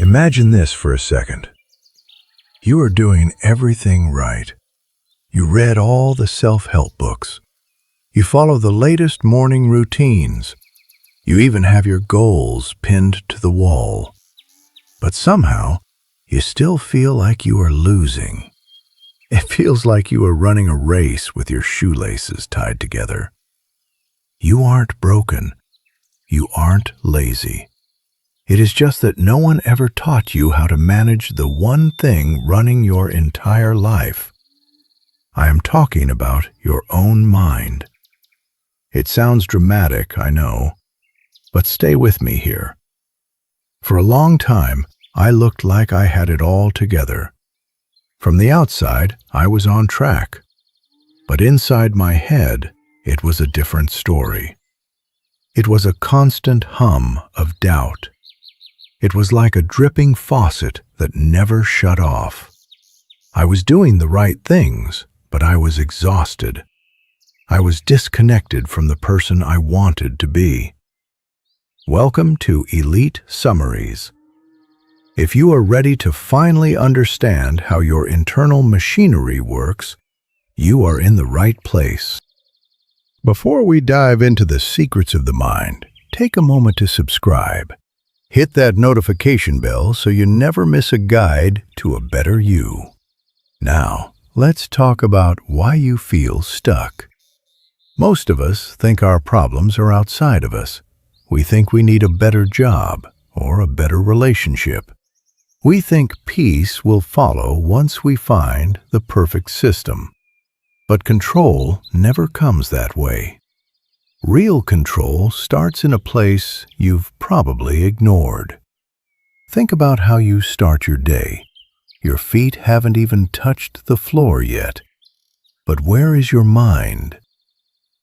Imagine this for a second. You are doing everything right. You read all the self-help books. You follow the latest morning routines. You even have your goals pinned to the wall. But somehow, you still feel like you are losing. It feels like you are running a race with your shoelaces tied together. You aren't broken. You aren't lazy. It is just that no one ever taught you how to manage the one thing running your entire life. I am talking about your own mind. It sounds dramatic, I know, but stay with me here. For a long time, I looked like I had it all together. From the outside, I was on track. But inside my head, it was a different story. It was a constant hum of doubt. It was like a dripping faucet that never shut off. I was doing the right things, but I was exhausted. I was disconnected from the person I wanted to be. Welcome to Elite Summaries. If you are ready to finally understand how your internal machinery works, you are in the right place. Before we dive into the secrets of the mind, take a moment to subscribe. Hit that notification bell so you never miss a guide to a better you. Now, let's talk about why you feel stuck. Most of us think our problems are outside of us. We think we need a better job or a better relationship. We think peace will follow once we find the perfect system. But control never comes that way. Real control starts in a place you've probably ignored. Think about how you start your day. Your feet haven't even touched the floor yet. But where is your mind?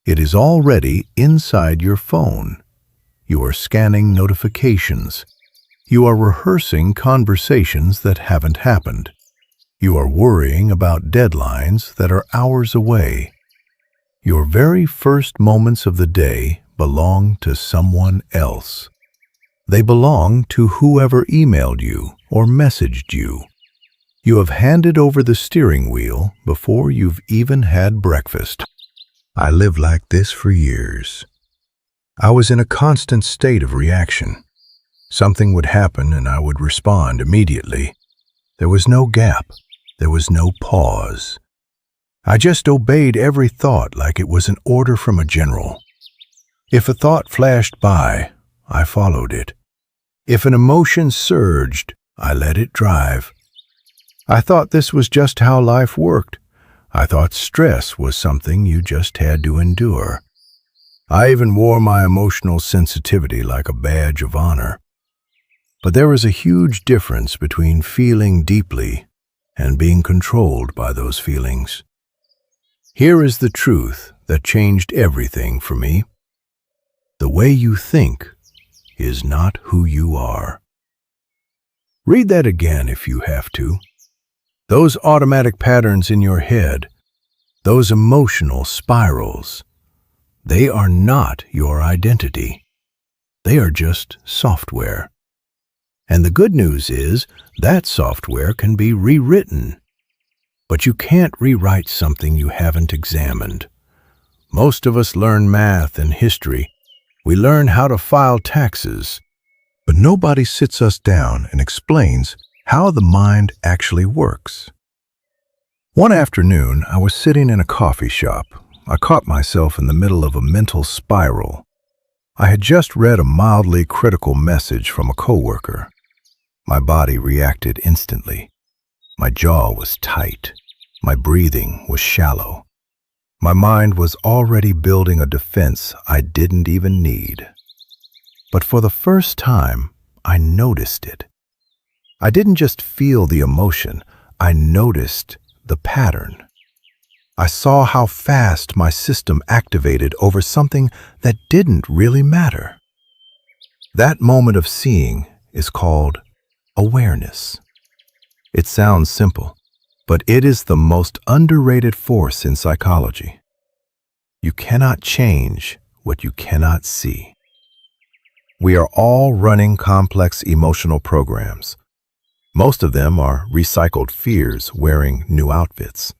It is already inside your phone. You are scanning notifications. You are rehearsing conversations that haven't happened. You are worrying about deadlines that are hours away. Your very first moments of the day belong to someone else. They belong to whoever emailed you or messaged you. You have handed over the steering wheel before you've even had breakfast. I lived like this for years. I was in a constant state of reaction. Something would happen and I would respond immediately. There was no gap. There was no pause. I just obeyed every thought like it was an order from a general. If a thought flashed by, I followed it. If an emotion surged, I let it drive. I thought this was just how life worked. I thought stress was something you just had to endure. I even wore my emotional sensitivity like a badge of honor. But there is a huge difference between feeling deeply and being controlled by those feelings. Here is the truth that changed everything for me. The way you think is not who you are. Read that again if you have to. Those automatic patterns in your head, those emotional spirals, they are not your identity. They are just software. And the good news is that software can be rewritten. But you can't rewrite something you haven't examined. Most of us learn math and history. We learn how to file taxes. But nobody sits us down and explains how the mind actually works. One afternoon, I was sitting in a coffee shop. I caught myself in the middle of a mental spiral. I had just read a mildly critical message from a coworker. My body reacted instantly. My jaw was tight. My breathing was shallow. My mind was already building a defense I didn't even need. But for the first time, I noticed it. I didn't just feel the emotion, I noticed the pattern. I saw how fast my system activated over something that didn't really matter. That moment of seeing is called awareness. It sounds simple, but it is the most underrated force in psychology. You cannot change what you cannot see. We are all running complex emotional programs, Most of them are recycled fears wearing new outfits.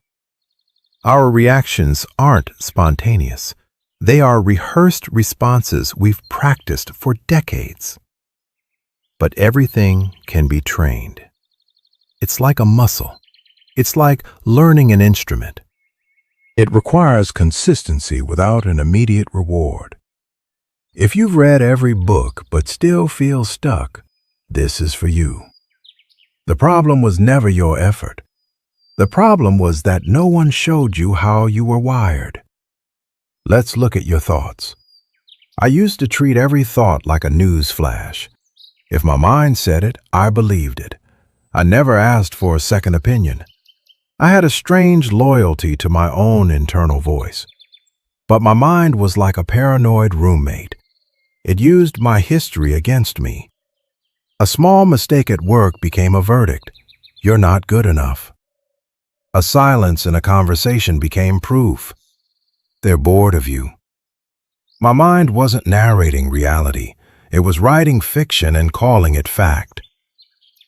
Our reactions aren't spontaneous. They are rehearsed responses we've practiced for decades. But everything can be trained. It's like a muscle. It's like learning an instrument. It requires consistency without an immediate reward. If you've read every book but still feel stuck, this is for you. The problem was never your effort. The problem was that no one showed you how you were wired. Let's look at your thoughts. I used to treat every thought like a news flash. If my mind said it, I believed it. I never asked for a second opinion. I had a strange loyalty to my own internal voice. But my mind was like a paranoid roommate. It used my history against me. A small mistake at work became a verdict. You're not good enough. A silence in a conversation became proof. They're bored of you. My mind wasn't narrating reality. It was writing fiction and calling it fact.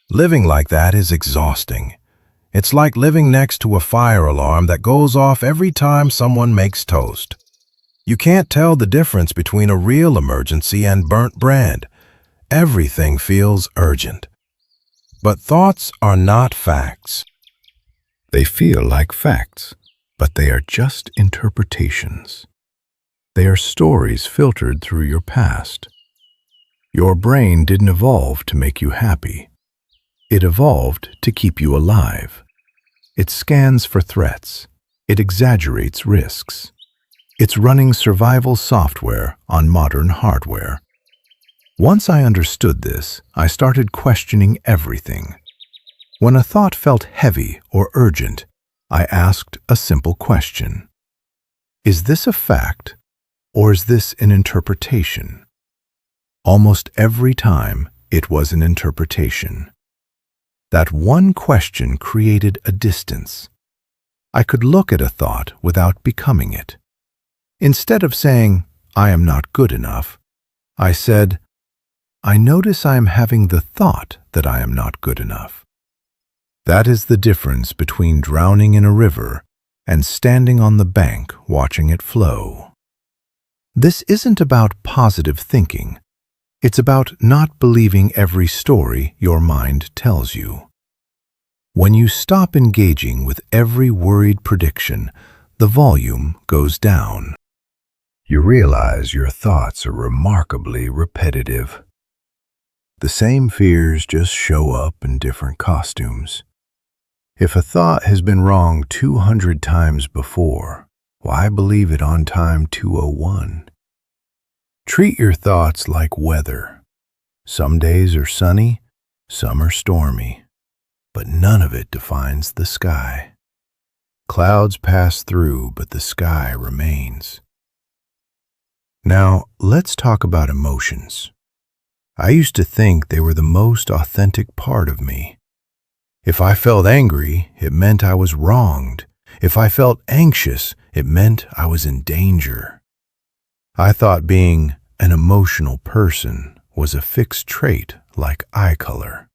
Living like that is exhausting. It's like living next to a fire alarm that goes off every time someone makes toast. You can't tell the difference between a real emergency and burnt bread. Everything feels urgent. But thoughts are not facts. They feel like facts, but they are just interpretations. They are stories filtered through your past. Your brain didn't evolve to make you happy. It evolved to keep you alive. It scans for threats. It exaggerates risks. It's running survival software on modern hardware. Once I understood this, I started questioning everything. When a thought felt heavy or urgent, I asked a simple question. Is this a fact, or is this an interpretation? Almost every time, it was an interpretation. That one question created a distance. I could look at a thought without becoming it. Instead of saying, I am not good enough, I said, I notice I am having the thought that I am not good enough. That is the difference between drowning in a river and standing on the bank watching it flow. This isn't about positive thinking. It's about not believing every story your mind tells you. When you stop engaging with every worried prediction, the volume goes down. You realize your thoughts are remarkably repetitive. The same fears just show up in different costumes. If a thought has been wrong 200 times before, why believe it on time 201? Treat your thoughts like weather. Some days are sunny, some are stormy, but none of it defines the sky. Clouds pass through, but the sky remains. Now, let's talk about emotions. I used to think they were the most authentic part of me. If I felt angry, it meant I was wronged. If I felt anxious, it meant I was in danger. I thought being an emotional person was a fixed trait like eye color.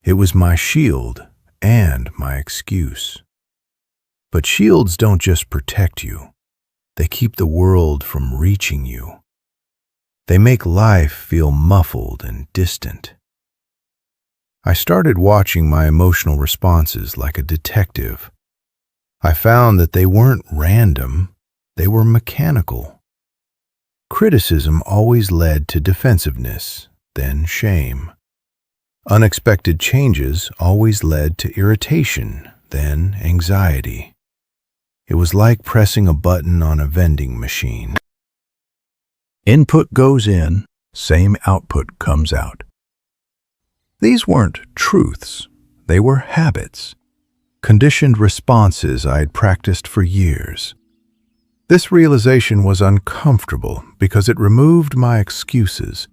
It was my shield and my excuse. But shields don't just protect you. They keep the world from reaching you. They make life feel muffled and distant. I started watching my emotional responses like a detective. I found that they weren't random, they were mechanical. Criticism always led to defensiveness, then shame. Unexpected changes always led to irritation, then anxiety. It was like pressing a button on a vending machine. Input goes in, same output comes out. These weren't truths, they were habits, conditioned responses I'd practiced for years. This realization was uncomfortable because it removed my excuses.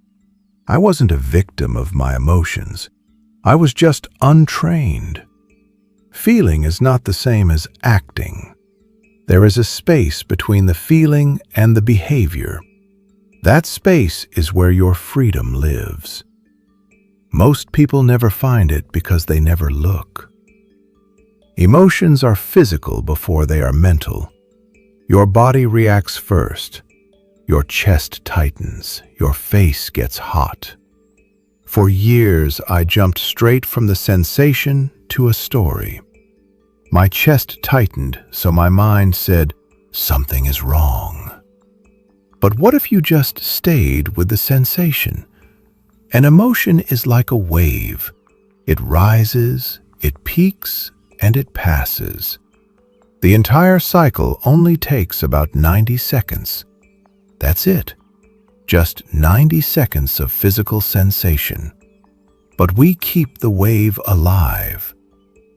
I wasn't a victim of my emotions. I was just untrained. Feeling is not the same as acting. There is a space between the feeling and the behavior. That space is where your freedom lives. Most people never find it because they never look. Emotions are physical before they are mental. Your body reacts first. Your chest tightens. Your face gets hot. For years, I jumped straight from the sensation to a story. My chest tightened, so my mind said, something is wrong. But what if you just stayed with the sensation? An emotion is like a wave. It rises, it peaks, and it passes. The entire cycle only takes about 90 seconds. That's it. Just 90 seconds of physical sensation. But we keep the wave alive.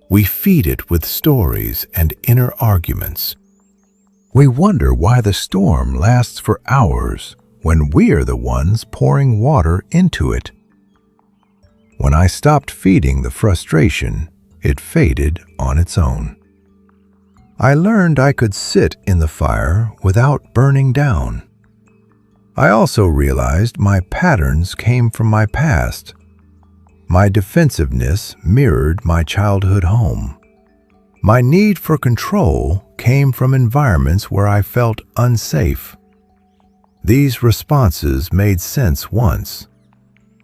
We feed it with stories and inner arguments. We wonder why the storm lasts for hours when we're the ones pouring water into it. When I stopped feeding the frustration, it faded on its own. I learned I could sit in the fire without burning down. I also realized my patterns came from my past. My defensiveness mirrored my childhood home. My need for control came from environments where I felt unsafe. These responses made sense once.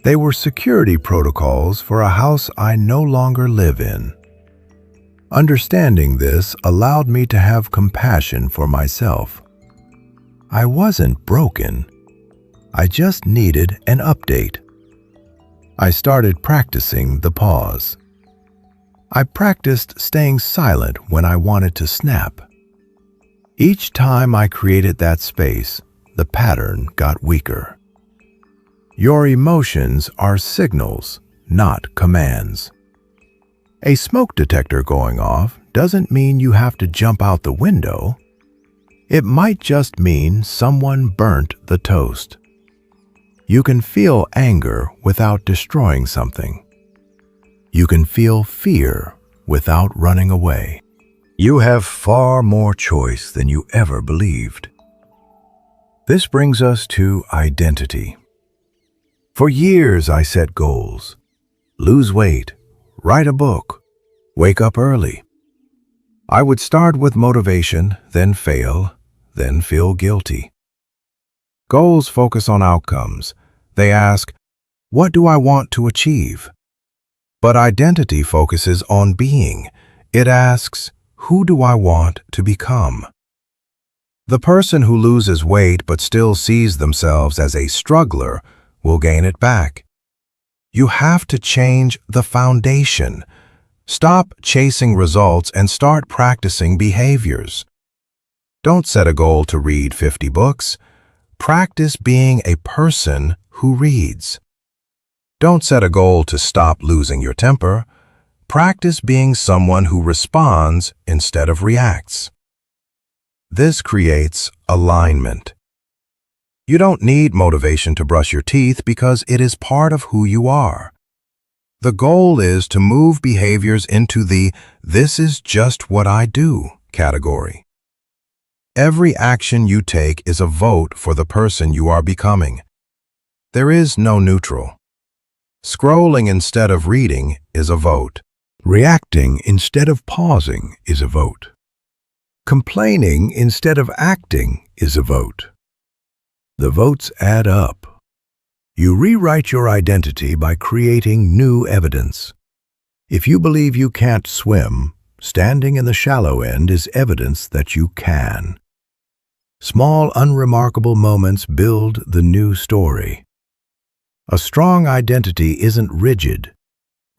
They were security protocols for a house I no longer live in. Understanding this allowed me to have compassion for myself. I wasn't broken. I just needed an update. I started practicing the pause. I practiced staying silent when I wanted to snap. Each time I created that space, the pattern got weaker. Your emotions are signals, not commands. A smoke detector going off doesn't mean you have to jump out the window. It might just mean someone burnt the toast. You can feel anger without destroying something. You can feel fear without running away. You have far more choice than you ever believed. This brings us to identity. For years I set goals. Lose weight, write a book, wake up early. I would start with motivation, then fail, then feel guilty. Goals focus on outcomes. They ask, what do I want to achieve? But identity focuses on being. It asks, who do I want to become? The person who loses weight but still sees themselves as a struggler will gain it back. You have to change the foundation. Stop chasing results and start practicing behaviors. Don't set a goal to read 50 books. Practice being a person who reads. Don't set a goal to stop losing your temper. Practice being someone who responds instead of reacts. This creates alignment. You don't need motivation to brush your teeth because it is part of who you are. The goal is to move behaviors into the "this is just what I do" category. Every action you take is a vote for the person you are becoming. There is no neutral. Scrolling instead of reading is a vote. Reacting instead of pausing is a vote. Complaining instead of acting is a vote. The votes add up. You rewrite your identity by creating new evidence. If you believe you can't swim, standing in the shallow end is evidence that you can. Small, unremarkable moments build the new story. A strong identity isn't rigid.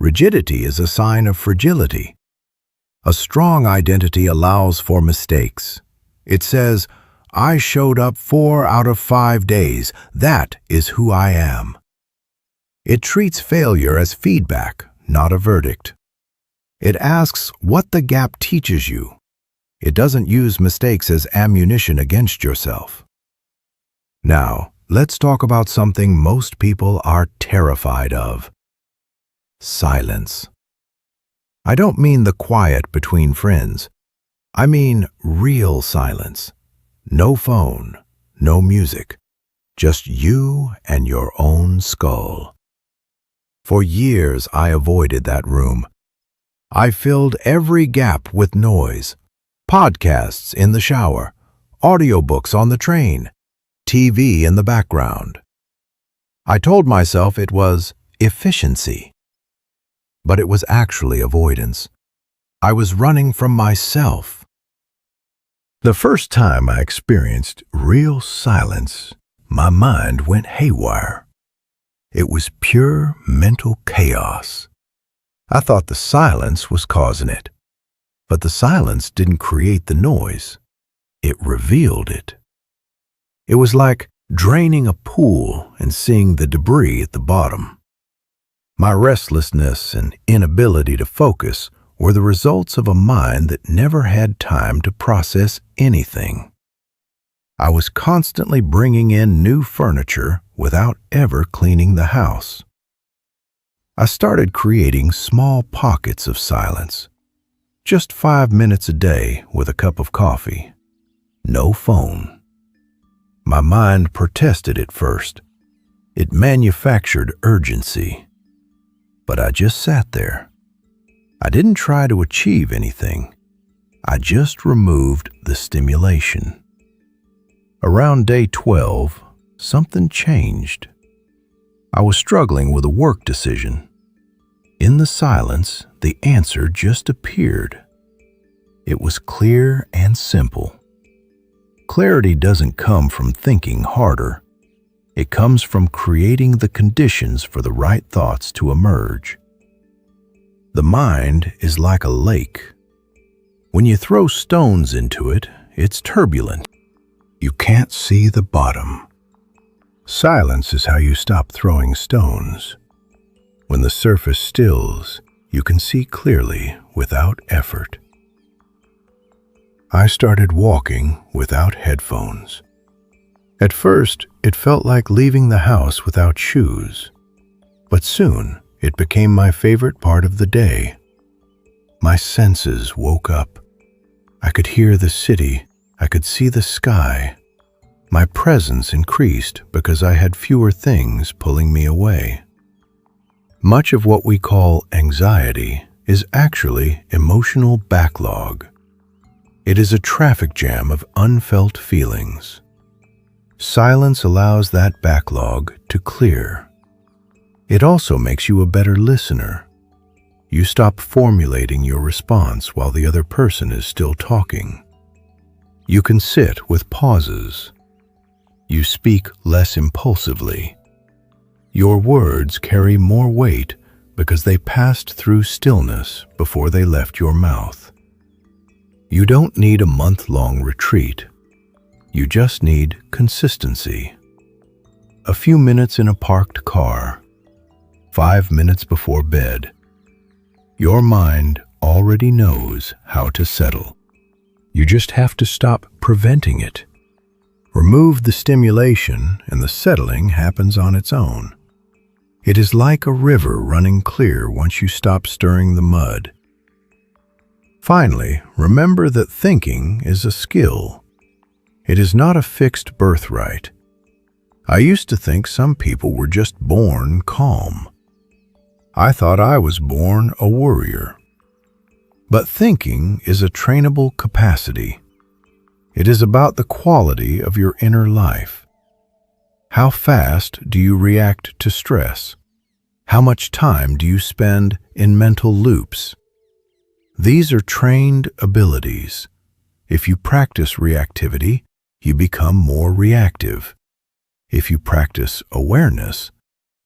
Rigidity is a sign of fragility. A strong identity allows for mistakes. It says, I showed up 4 out of 5 days. That is who I am. It treats failure as feedback, not a verdict. It asks what the gap teaches you. It doesn't use mistakes as ammunition against yourself. Now, let's talk about something most people are terrified of. Silence. I don't mean the quiet between friends. I mean real silence. No phone, no music. Just you and your own skull. For years, I avoided that room. I filled every gap with noise. Podcasts in the shower, audiobooks on the train, TV in the background. I told myself it was efficiency, but it was actually avoidance. I was running from myself. The first time I experienced real silence, my mind went haywire. It was pure mental chaos. I thought the silence was causing it, but the silence didn't create the noise. It revealed it. It was like draining a pool and seeing the debris at the bottom. My restlessness and inability to focus were the results of a mind that never had time to process anything. I was constantly bringing in new furniture without ever cleaning the house. I started creating small pockets of silence. Just 5 minutes a day with a cup of coffee. No phone. My mind protested at first. It manufactured urgency. But I just sat there. I didn't try to achieve anything. I just removed the stimulation. Around day 12, something changed. I was struggling with a work decision. In the silence, the answer just appeared. It was clear and simple. Clarity doesn't come from thinking harder. It comes from creating the conditions for the right thoughts to emerge. The mind is like a lake. When you throw stones into it, it's turbulent. You can't see the bottom. Silence is how you stop throwing stones. When the surface stills, you can see clearly without effort. I started walking without headphones. At first, it felt like leaving the house without shoes. But soon, it became my favorite part of the day. My senses woke up. I could hear the city. I could see the sky. My presence increased because I had fewer things pulling me away. Much of what we call anxiety is actually emotional backlog. It is a traffic jam of unfelt feelings. Silence allows that backlog to clear. It also makes you a better listener. You stop formulating your response while the other person is still talking. You can sit with pauses. You speak less impulsively. Your words carry more weight because they passed through stillness before they left your mouth. You don't need a month-long retreat. You just need consistency. A few minutes in a parked car, 5 minutes before bed. Your mind already knows how to settle. You just have to stop preventing it. Remove the stimulation and the settling happens on its own. It is like a river running clear once you stop stirring the mud. Finally, remember that thinking is a skill. It is not a fixed birthright. I used to think some people were just born calm. I thought I was born a worrier. But thinking is a trainable capacity. It is about the quality of your inner life. How fast do you react to stress? How much time do you spend in mental loops? These are trained abilities. If you practice reactivity, you become more reactive. If you practice awareness,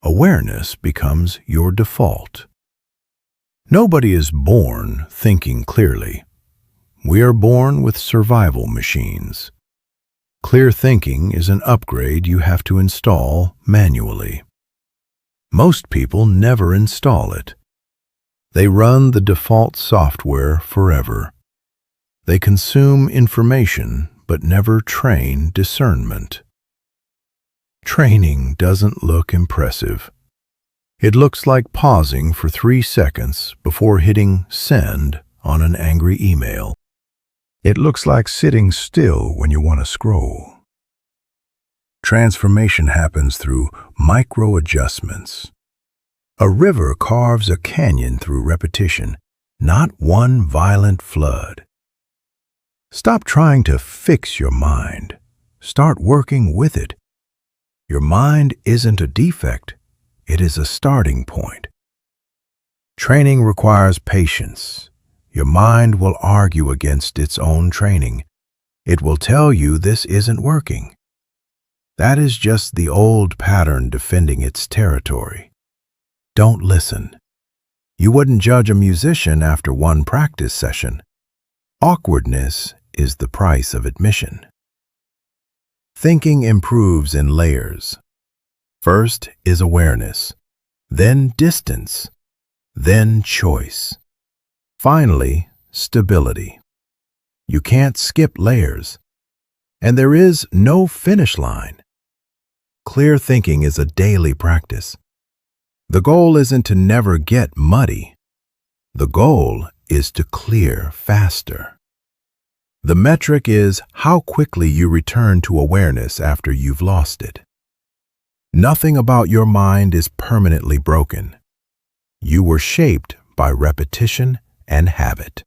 awareness becomes your default. Nobody is born thinking clearly. We are born with survival machines. Clear thinking is an upgrade you have to install manually. Most people never install it. They run the default software forever. They consume information but never train discernment. Training doesn't look impressive. It looks like pausing for 3 seconds before hitting send on an angry email. It looks like sitting still when you want to scroll. Transformation happens through micro adjustments. A river carves a canyon through repetition, not one violent flood. Stop trying to fix your mind. Start working with it. Your mind isn't a defect. It is a starting point. Training requires patience. Your mind will argue against its own training. It will tell you this isn't working. That is just the old pattern defending its territory. Don't listen. You wouldn't judge a musician after one practice session. Awkwardness is the price of admission. Thinking improves in layers. First is awareness, then distance, then choice. Finally, stability. You can't skip layers, and there is no finish line. Clear thinking is a daily practice. The goal isn't to never get muddy. The goal is to clear faster. The metric is how quickly you return to awareness after you've lost it. Nothing about your mind is permanently broken. You were shaped by repetition and habit.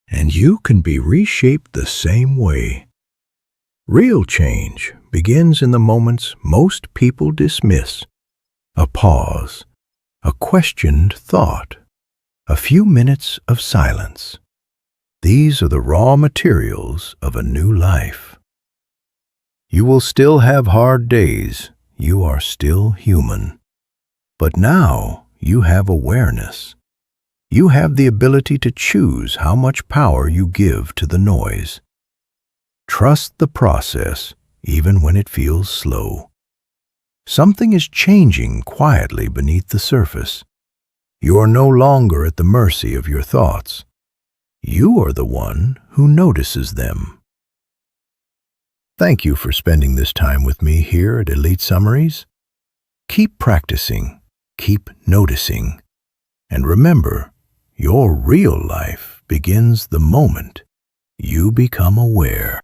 And you can be reshaped the same way. Real change begins in the moments most people dismiss. A pause, a questioned thought, a few minutes of silence. These are the raw materials of a new life. You will still have hard days. You are still human. But now you have awareness. You have the ability to choose how much power you give to the noise. Trust the process, even when it feels slow. Something is changing quietly beneath the surface. You are no longer at the mercy of your thoughts. You are the one who notices them. Thank you for spending this time with me here at Elite Summaries. Keep practicing, keep noticing, and remember, your real life begins the moment you become aware.